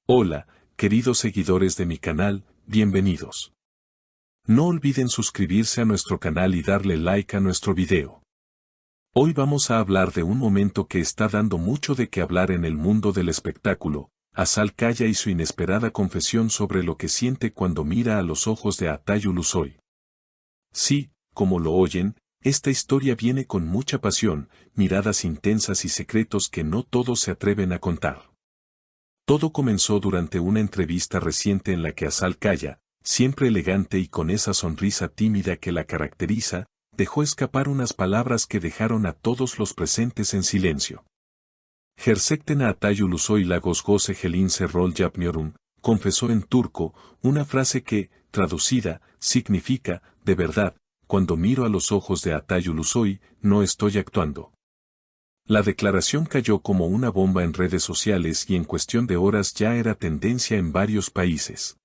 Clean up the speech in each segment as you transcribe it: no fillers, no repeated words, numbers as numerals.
Hola, queridos seguidores de mi canal, bienvenidos. No olviden suscribirse a nuestro canal y darle like a nuestro video. Hoy vamos a hablar de un momento que está dando mucho de qué hablar en el mundo del espectáculo, Azal Kaya y su inesperada confesión sobre lo que siente cuando mira a los ojos de Atayu Luzoy. Sí, como lo oyen, esta historia viene con mucha pasión, miradas intensas y secretos que no todos se atreven a contar. Todo comenzó durante una entrevista reciente en la que Azal Kaya, siempre elegante y con esa sonrisa tímida que la caracteriza, dejó escapar unas palabras que dejaron a todos los presentes en silencio. Gerçekten Atayu Luzoy lagos goze gelinse rol yapmıyorum, confesó en turco, una frase que, traducida, significa, de verdad, cuando miro a los ojos de Atayu Luzoy, no estoy actuando. La declaración cayó como una bomba en redes sociales y en cuestión de horas ya era tendencia en varios países.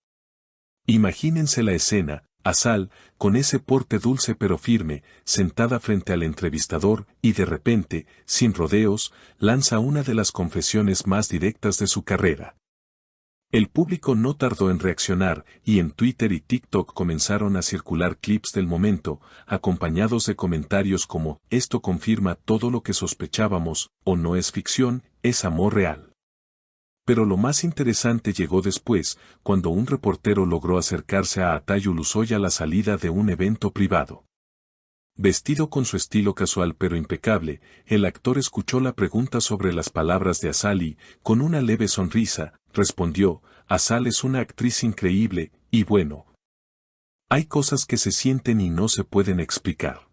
Imagínense la escena, Azal, con ese porte dulce pero firme, sentada frente al entrevistador y de repente, sin rodeos, lanza una de las confesiones más directas de su carrera. El público no tardó en reaccionar y en Twitter y TikTok comenzaron a circular clips del momento, acompañados de comentarios como «Esto confirma todo lo que sospechábamos» o «No es ficción, es amor real». Pero lo más interesante llegó después, cuando un reportero logró acercarse a Atayu Luzoy a la salida de un evento privado. Vestido con su estilo casual pero impecable, el actor escuchó la pregunta sobre las palabras de Azal y, con una leve sonrisa, respondió, Azal es una actriz increíble, y bueno. Hay cosas que se sienten y no se pueden explicar.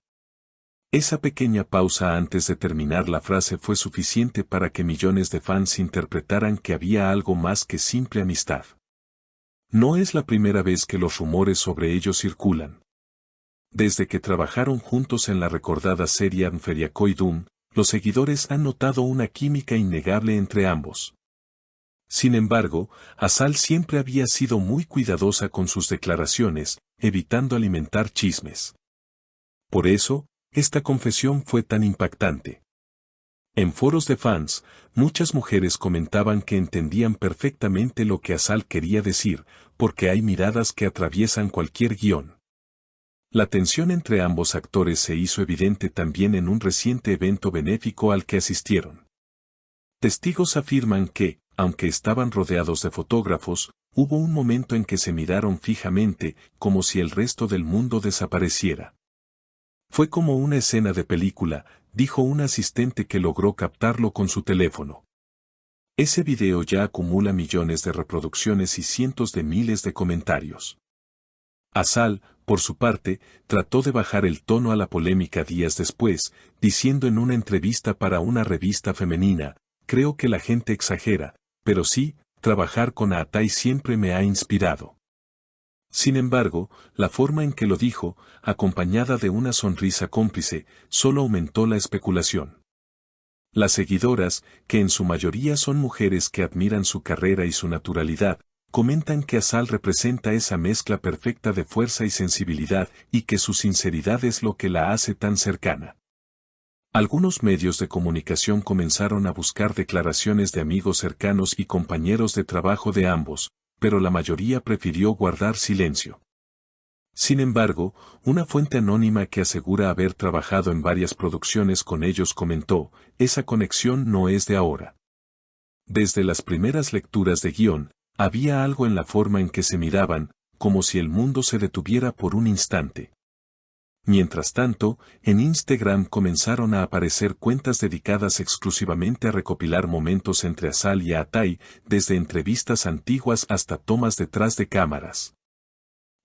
Esa pequeña pausa antes de terminar la frase fue suficiente para que millones de fans interpretaran que había algo más que simple amistad. No es la primera vez que los rumores sobre ellos circulan. Desde que trabajaron juntos en la recordada serie Anferiakoidum, los seguidores han notado una química innegable entre ambos. Sin embargo, Azal siempre había sido muy cuidadosa con sus declaraciones, evitando alimentar chismes. Por eso, esta confesión fue tan impactante. En foros de fans, muchas mujeres comentaban que entendían perfectamente lo que Azal quería decir, porque hay miradas que atraviesan cualquier guión. La tensión entre ambos actores se hizo evidente también en un reciente evento benéfico al que asistieron. Testigos afirman que, aunque estaban rodeados de fotógrafos, hubo un momento en que se miraron fijamente, como si el resto del mundo desapareciera. Fue como una escena de película, dijo un asistente que logró captarlo con su teléfono. Ese video ya acumula millones de reproducciones y cientos de miles de comentarios. Azal, por su parte, trató de bajar el tono a la polémica días después, diciendo en una entrevista para una revista femenina, creo que la gente exagera, pero sí, trabajar con Atay siempre me ha inspirado. Sin embargo, la forma en que lo dijo, acompañada de una sonrisa cómplice, solo aumentó la especulación. Las seguidoras, que en su mayoría son mujeres que admiran su carrera y su naturalidad, comentan que Azal representa esa mezcla perfecta de fuerza y sensibilidad y que su sinceridad es lo que la hace tan cercana. Algunos medios de comunicación comenzaron a buscar declaraciones de amigos cercanos y compañeros de trabajo de ambos, pero la mayoría prefirió guardar silencio. Sin embargo, una fuente anónima que asegura haber trabajado en varias producciones con ellos comentó, esa conexión no es de ahora. Desde las primeras lecturas de guión, había algo en la forma en que se miraban, como si el mundo se detuviera por un instante. Mientras tanto, en Instagram comenzaron a aparecer cuentas dedicadas exclusivamente a recopilar momentos entre Azal y Atay, desde entrevistas antiguas hasta tomas detrás de cámaras.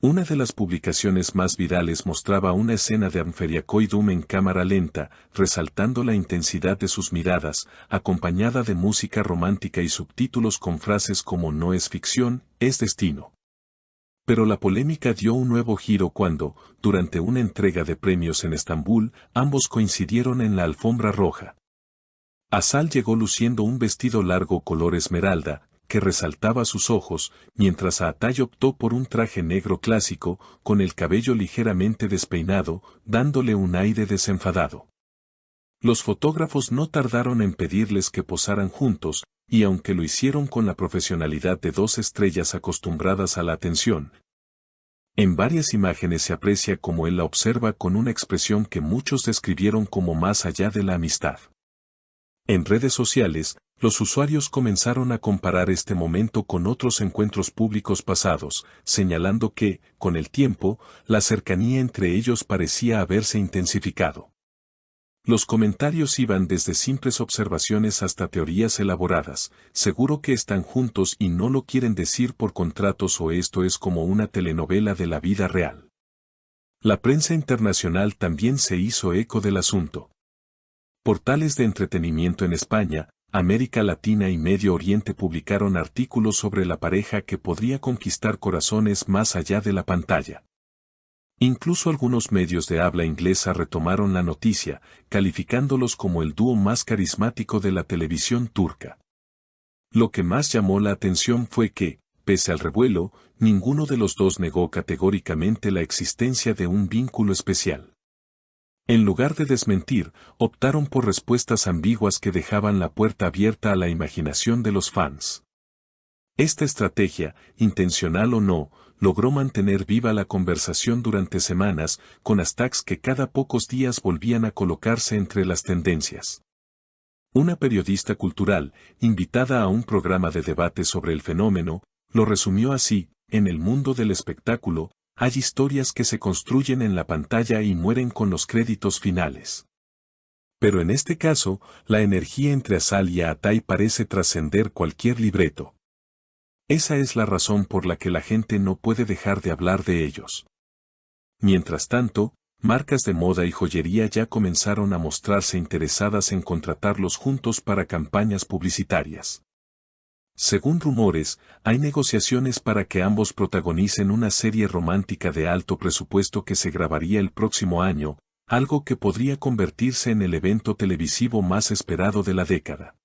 Una de las publicaciones más virales mostraba una escena de Anferiakoidum en cámara lenta, resaltando la intensidad de sus miradas, acompañada de música romántica y subtítulos con frases como no es ficción, es destino. Pero la polémica dio un nuevo giro cuando, durante una entrega de premios en Estambul, ambos coincidieron en la alfombra roja. Azal llegó luciendo un vestido largo color esmeralda, que resaltaba sus ojos, mientras Atay optó por un traje negro clásico, con el cabello ligeramente despeinado, dándole un aire desenfadado. Los fotógrafos no tardaron en pedirles que posaran juntos, y aunque lo hicieron con la profesionalidad de dos estrellas acostumbradas a la atención, en varias imágenes se aprecia cómo él la observa con una expresión que muchos describieron como más allá de la amistad. En redes sociales, los usuarios comenzaron a comparar este momento con otros encuentros públicos pasados, señalando que, con el tiempo, la cercanía entre ellos parecía haberse intensificado. Los comentarios iban desde simples observaciones hasta teorías elaboradas, seguro que están juntos y no lo quieren decir por contratos o esto es como una telenovela de la vida real. La prensa internacional también se hizo eco del asunto. Portales de entretenimiento en España, América Latina y Medio Oriente publicaron artículos sobre la pareja que podría conquistar corazones más allá de la pantalla. Incluso algunos medios de habla inglesa retomaron la noticia, calificándolos como el dúo más carismático de la televisión turca. Lo que más llamó la atención fue que, pese al revuelo, ninguno de los dos negó categóricamente la existencia de un vínculo especial. En lugar de desmentir, optaron por respuestas ambiguas que dejaban la puerta abierta a la imaginación de los fans. Esta estrategia, intencional o no, logró mantener viva la conversación durante semanas, con hashtags que cada pocos días volvían a colocarse entre las tendencias. Una periodista cultural, invitada a un programa de debate sobre el fenómeno, lo resumió así: en el mundo del espectáculo, hay historias que se construyen en la pantalla y mueren con los créditos finales. Pero en este caso, la energía entre Azal y Atay parece trascender cualquier libreto. Esa es la razón por la que la gente no puede dejar de hablar de ellos. Mientras tanto, marcas de moda y joyería ya comenzaron a mostrarse interesadas en contratarlos juntos para campañas publicitarias. Según rumores, hay negociaciones para que ambos protagonicen una serie romántica de alto presupuesto que se grabaría el próximo año, algo que podría convertirse en el evento televisivo más esperado de la década.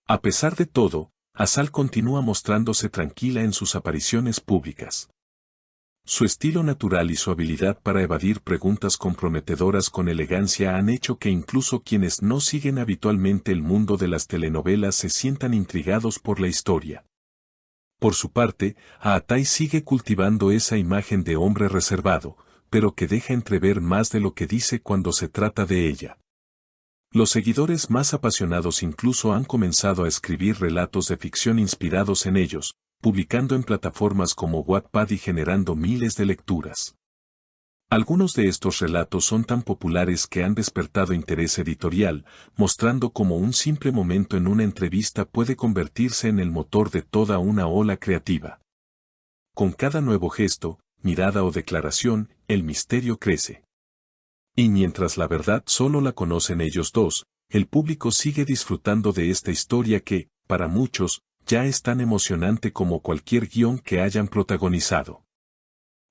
A pesar de todo, Azal continúa mostrándose tranquila en sus apariciones públicas. Su estilo natural y su habilidad para evadir preguntas comprometedoras con elegancia han hecho que incluso quienes no siguen habitualmente el mundo de las telenovelas se sientan intrigados por la historia. Por su parte, Atay sigue cultivando esa imagen de hombre reservado, pero que deja entrever más de lo que dice cuando se trata de ella. Los seguidores más apasionados incluso han comenzado a escribir relatos de ficción inspirados en ellos, publicando en plataformas como Wattpad y generando miles de lecturas. Algunos de estos relatos son tan populares que han despertado interés editorial, mostrando cómo un simple momento en una entrevista puede convertirse en el motor de toda una ola creativa. Con cada nuevo gesto, mirada o declaración, el misterio crece. Y mientras la verdad solo la conocen ellos dos, el público sigue disfrutando de esta historia que, para muchos, ya es tan emocionante como cualquier guión que hayan protagonizado.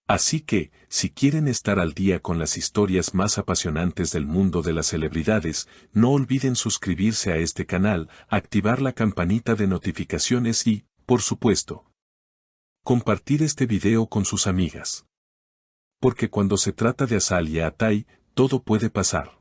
Así que, si quieren estar al día con las historias más apasionantes del mundo de las celebridades, no olviden suscribirse a este canal, activar la campanita de notificaciones y, por supuesto, compartir este video con sus amigas. Porque cuando se trata de Azal y Atay, todo puede pasar.